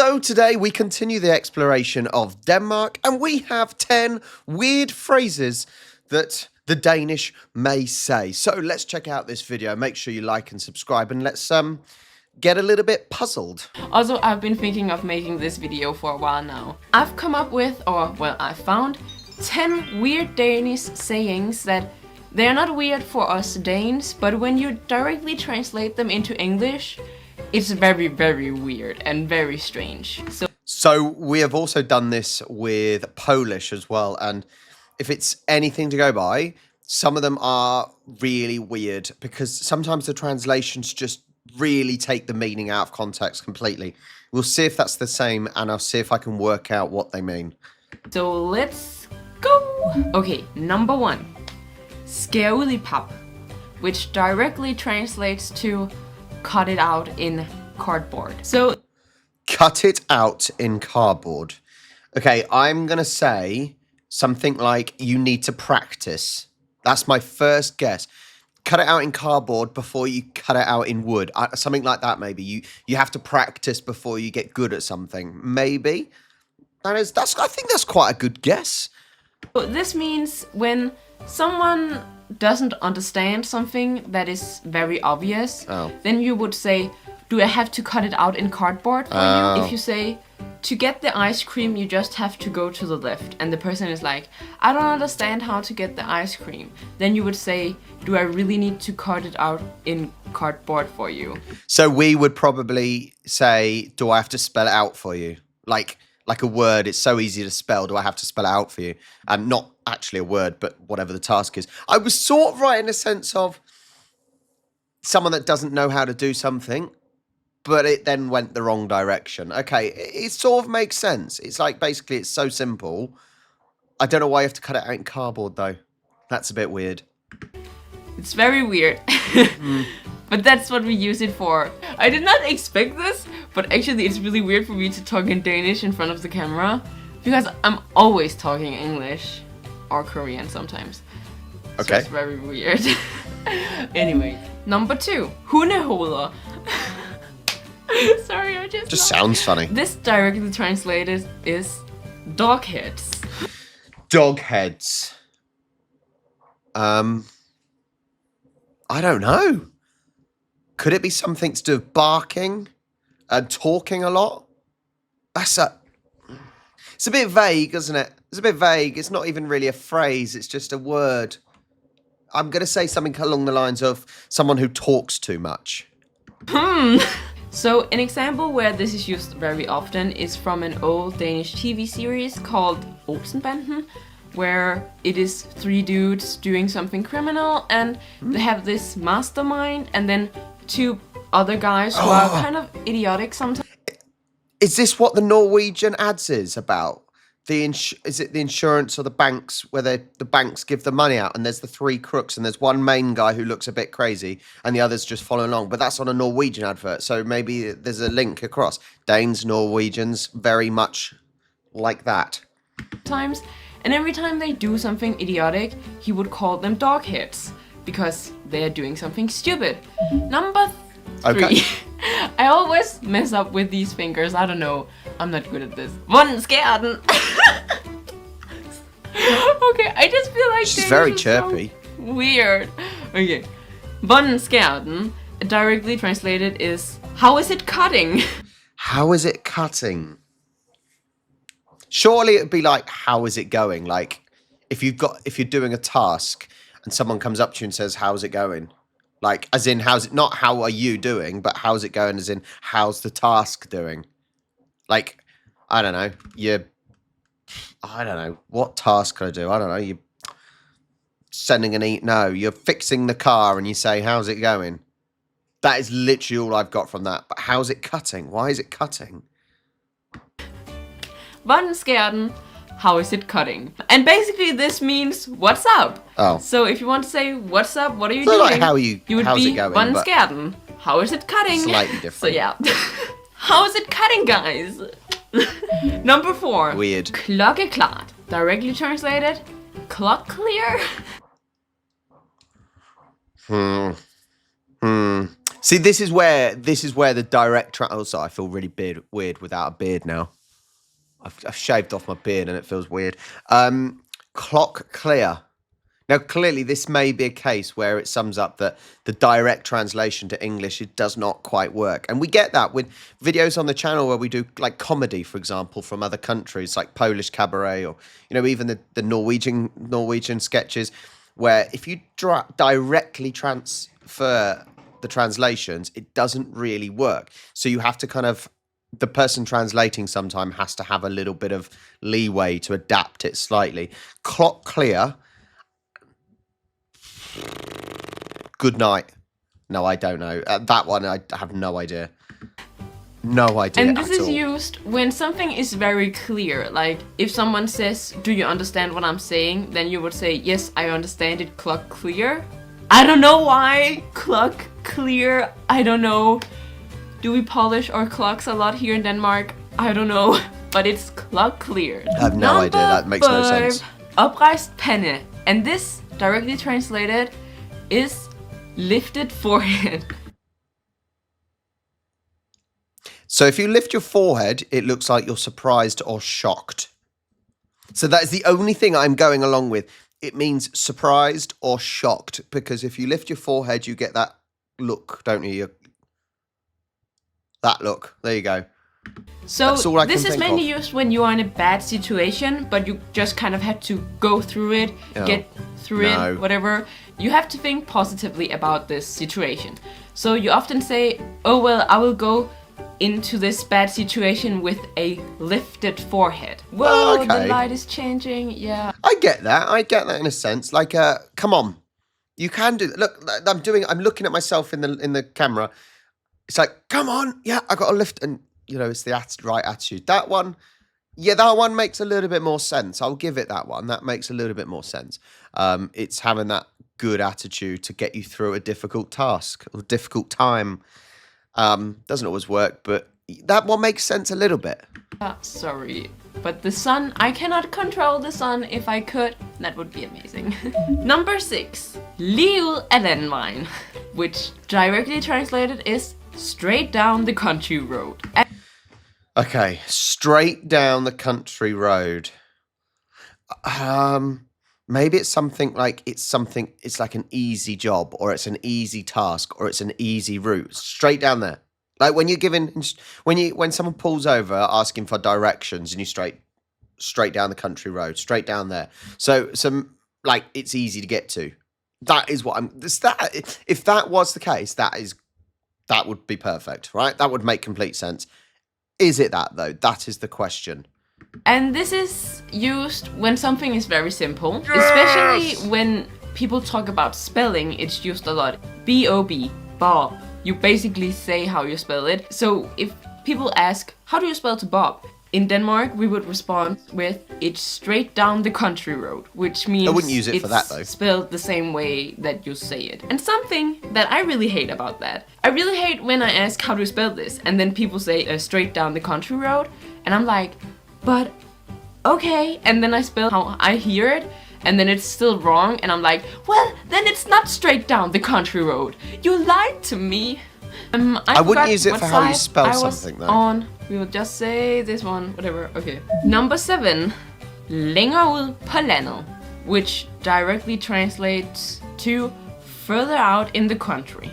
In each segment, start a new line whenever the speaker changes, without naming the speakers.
So today we continue the exploration of Denmark, and we have 10 weird phrases that the Danish may say. So let's check out this video. Make sure you like and subscribe, and let's get a little bit puzzled.
Also, I've been thinking of making this video for a while now. I've come up with, I found 10 weird Danish sayings that they're not weird for us Danes, but when you directly translate them into English, it's very, very weird and very strange.
So we have also done this with Polish as well, and if it's anything to go by, some of them are really weird because sometimes the translations just really take the meaning out of context completely. We'll see if that's the same, and I'll see if I can work out what they mean.
So let's go! Okay, number 1. Skærudipap, which directly translates to cut it out in cardboard. So
cut it out in cardboard. Okay, I'm gonna say something like you need to practice. That's my first guess. Cut it out in cardboard before you cut it out in wood. Something like that, maybe. You have to practice before you get good at something. Maybe. I think that's quite a good guess.
This means when someone doesn't understand something that is very obvious, then you would say, do I have to cut it out in cardboard for you? If you say, to get the ice cream, you just have to go to the left, and the person is like, I don't understand how to get the ice cream, then you would say, do I really need to cut it out in cardboard for you?
So we would probably say, do I have to spell it out for you? Like a word, it's so easy to spell, do I have to spell it out for you? And not actually a word, but whatever the task is. I was sort of right in the sense of someone that doesn't know how to do something, but it then went the wrong direction. Okay, it sort of makes sense. It's like, basically, it's so simple. I don't know why you have to cut it out in cardboard, though. That's a bit weird.
It's very weird. But that's what we use it for. I did not expect this, but actually it's really weird for me to talk in Danish in front of the camera, because I'm always talking English or Korean sometimes.
Okay.
So it's very weird. Anyway, number 2, hundehoveder. Sorry, I just
sounds funny.
This directly translated is dog heads.
Dog heads. I don't know. Could it be something to do with barking and talking a lot? It's a bit vague, isn't it? It's a bit vague. It's not even really a phrase. It's just a word. I'm going to say something along the lines of someone who talks too much.
So an example where this is used very often is from an old Danish TV series called Olsenbanden, where it is 3 dudes doing something criminal, and they have this mastermind, and then 2 other guys who are kind of idiotic sometimes.
Is this what the Norwegian ads is about? Is it the insurance or the banks where the banks give the money out, and there's the 3 crooks, and there's one main guy who looks a bit crazy and the others just follow along? But that's on a Norwegian advert, so maybe there's a link across. Danes, Norwegians, very much like that.
And every time they do something idiotic, he would call them dog heads because they're doing something stupid. Number 3.
Okay.
I always mess up with these fingers. I don't know. I'm not good at this. Vondskærden. Okay, I just feel like
she's very chirpy.
So weird. Okay. Vondskærden, directly translated, is how is it cutting?
How is it cutting? Surely it'd be like, how is it going? Like, if you're doing a task and someone comes up to you and says, how's it going? Like, as in, not how are you doing, but how's it going, as in, how's the task doing? Like, I don't know, what task could I do? I don't know, you're sending you're fixing the car and you say, how's it going? That is literally all I've got from that. But how's it cutting? Why is it cutting?
Vondskærden, how is it cutting? And basically this means what's up.
Oh.
So if you want to say what's up, what are you doing?
Like
how's it going, Vondskærden, how is it cutting?
Slightly different.
So yeah. How is it cutting, guys? Number 4.
Weird.
Klokkeklart. Directly translated, clock clear.
See, this is where the direct. Also, I feel really weird without a beard now. I've shaved off my beard and it feels weird. Clock clear. Now, clearly, this may be a case where it sums up that the direct translation to English, it does not quite work. And we get that with videos on the channel where we do like comedy, for example, from other countries, like Polish cabaret or, even the Norwegian sketches, where if you directly transfer the translations, it doesn't really work. So you have to the person translating sometime has to have a little bit of leeway to adapt it slightly. Clock clear. Good night. No, I don't know. That one, I have no idea. No idea.
And this is used when something is very clear. Like if someone says, "Do you understand what I'm saying?" Then you would say, "Yes, I understand it. Clock clear." I don't know why. Clock clear. I don't know. Do we polish our clocks a lot here in Denmark? I don't know. But it's clock clear.
I have no idea. That makes no sense.
Oprejst pande. And this, directly translated, is lifted forehead.
So if you lift your forehead, it looks like you're surprised or shocked. So that is the only thing I'm going along with. It means surprised or shocked, because if you lift your forehead, you get that look, don't you? That look. There you go.
So this is mainly used when you are in a bad situation, but you just kind of have to go through it, get through it, whatever. You have to think positively about this situation. So you often say, "Oh, well, I will go into this bad situation with a lifted forehead." Whoa, the light is changing. Yeah.
I get that in a sense. Like, come on. You can do that. Look, I'm looking at myself in the camera. It's like, come on. Yeah, I got to lift. And, it's the right attitude. That one makes a little bit more sense. I'll give it that one. That makes a little bit more sense. It's having that good attitude to get you through a difficult task or difficult time. Doesn't always work, but that one makes sense a little bit.
Sorry, but the sun, I cannot control the sun. If I could, that would be amazing. Number 6, livet er landvejen, which directly translated is straight down the country road.
Okay, straight down the country road. Maybe it's something like it's like an easy job, or it's an easy task, or it's an easy route. Straight down there. Like when when someone pulls over asking for directions, and you straight down the country road, straight down there. So like it's easy to get to. That is what if that was the case, that would be perfect, right? That would make complete sense. Is it that though? That is the question.
And this is used when something is very simple, especially when people talk about spelling. It's used a lot. B-O-B, Bob. You basically say how you spell it. So if people ask, "How do you spell to Bob?" In Denmark, we would respond with, "It's straight down the country road," which means
I wouldn't use it for that though.
Spelled the same way that you say it. And something that I really hate about that, I really hate when I ask, "How do you spell this?" And then people say, "Straight down the country road," and I'm like, "But okay," and then I spell how I hear it, and then it's still wrong, and I'm like, "Well, then it's not straight down the country road. You lied to me."
I wouldn't use it for how you spell something though.
We will just say this one, whatever. Okay. Number 7, længere ud på landet, which directly translates to further out in the country.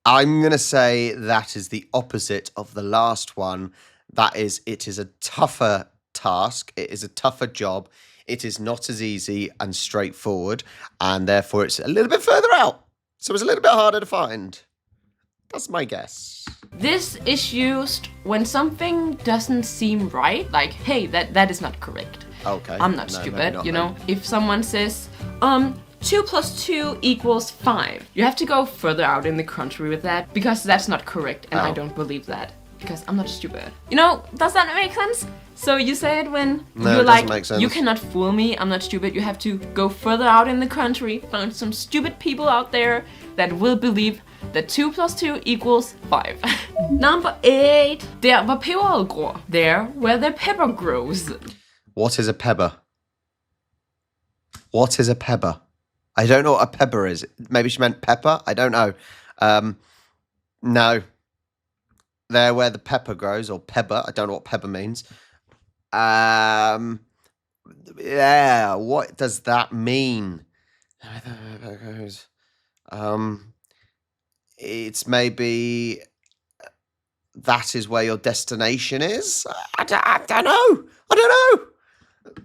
I'm gonna say that is the opposite of the last one. That is, it is a tougher task. It is a tougher job. It is not as easy and straightforward, and therefore it's a little bit further out. So it's a little bit harder to find. That's my guess.
This is used when something doesn't seem right. Like, hey, that is not correct.
Okay.
I'm not stupid, If someone says, 2 + 2 = 5. You have to go further out in the country with that, because that's not correct, and I don't believe that. Because I'm not stupid. Does that make sense? So you say it when you're like, "You cannot fool me, I'm not stupid." You have to go further out in the country, find some stupid people out there that will believe that 2 + 2 = 5. Number 8. Der hvor peberet gror. There where the pepper grows.
What is a pebber? What is a pebber? I don't know what a pebber is. Maybe she meant pepper? I don't know. No. They're where the pepper grows, or pepper. I don't know what pepper means. Yeah, what does that mean? It's maybe that is where your destination is. I don't know. I don't know.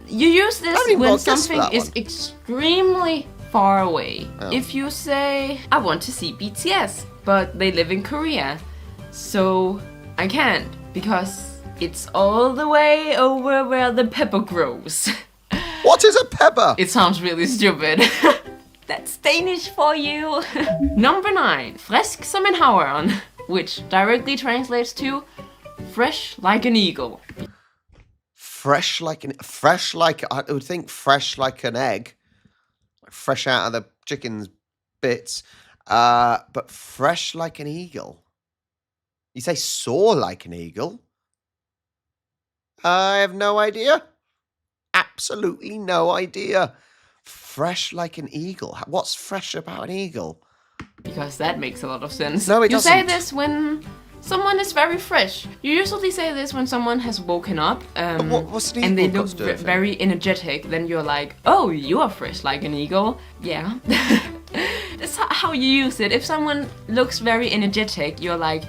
You use this when something is extremely far away.
Oh.
If you say, I want to see BTS, but they live in Korea, so I can't because it's all the way over where the pepper grows.
What is a pepper?
It sounds really stupid. That's Danish for you. Number 9. Frisk som en havørn, which directly translates to fresh like an eagle.
I would think fresh like an egg, fresh out of the chicken's bits, but fresh like an eagle. You say soar like an eagle? I have no idea. Absolutely no idea. Fresh like an eagle. What's fresh about an eagle?
Because that makes a lot of sense.
No, it doesn't.
You say this when someone is very fresh. You usually say this when someone has woken up
what's an
and they
eagle
look
got to do with it?
very energetic. Then you're like, oh, you are fresh like an eagle. Yeah. That's how you use it. If someone looks very energetic, you're like,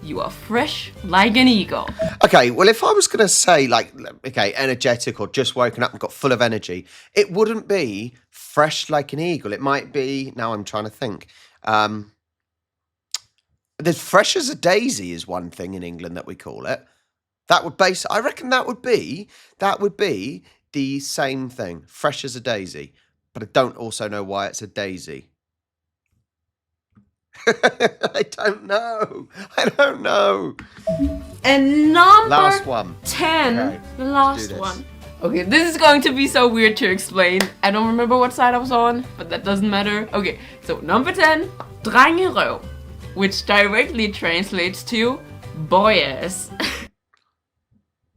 you are fresh like an eagle.
Okay, well, if I was going to say, like, okay, energetic or just woken up and got full of energy, it wouldn't be fresh like an eagle. It might be, now I'm trying to think. The fresh as a daisy is one thing in England that we call it. I reckon that would be the same thing, fresh as a daisy. But I don't also know why it's a daisy. I don't know.
And number
Last one.
10,
Okay,
the last
this.
one. Okay, this is going to be so weird to explain. I don't remember what side I was on, but that doesn't matter. Okay, so number 10, drengerøv, which directly translates to boy ass.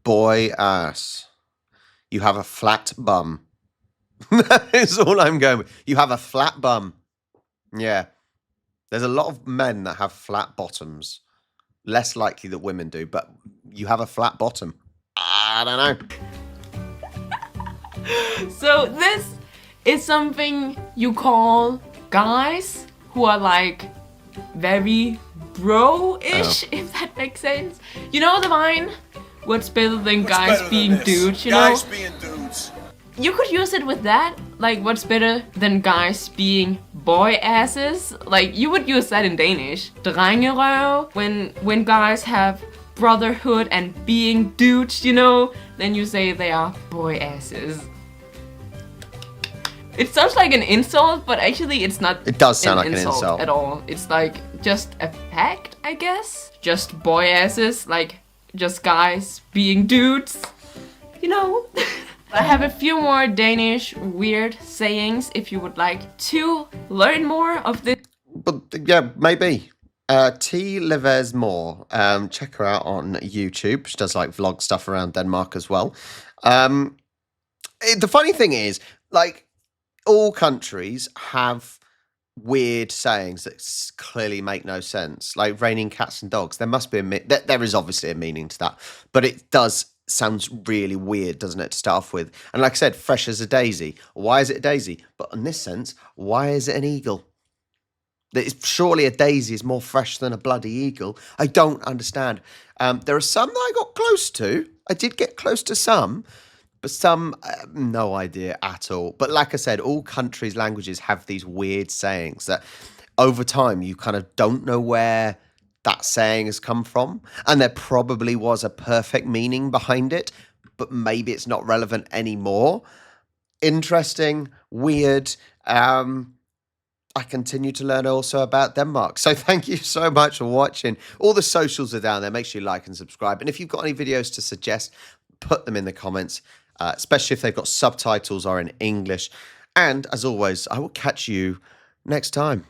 Boy ass. You have a flat bum. That is all I'm going with. You have a flat bum. Yeah. There's a lot of men that have flat bottoms. Less likely that women do, but you have a flat bottom. I don't know.
So this is something you call guys who are like very bro-ish, if that makes sense. You know the line? What's better than guys being dudes, you know?
Guys being dudes.
You could use it with that, like what's better than guys being boy asses? Like you would use that in Danish. Drengerøv, when guys have brotherhood and being dudes, you know, then you say they are boy asses. It sounds like an insult, but actually it's not.
It does sound like an insult
at all. It's like just a fact, I guess. Just boy asses, like just guys being dudes, you know. I have a few more Danish weird sayings if you would like to learn more of this.
But yeah, maybe. T. Leves More. Check her out on YouTube. She does like vlog stuff around Denmark as well. The funny thing is, like, all countries have weird sayings that clearly make no sense. Like raining cats and dogs. There must be there is obviously a meaning to that, but it does sounds really weird, doesn't it, to start off with? And like I said, fresh as a daisy. Why is it a daisy? But in this sense, why is it an eagle? Surely a daisy is more fresh than a bloody eagle. I don't understand. There are some that I got close to. I did get close to some, but some, no idea at all. But like I said, all countries' languages have these weird sayings that over time you kind of don't know where that saying has come from, and there probably was a perfect meaning behind it, but maybe it's not relevant anymore. Interesting, weird. I continue to learn also about Denmark. So thank you so much for watching. All the socials are down there. Make sure you like and subscribe. And if you've got any videos to suggest, put them in the comments, especially if they've got subtitles or in English. And as always, I will catch you next time.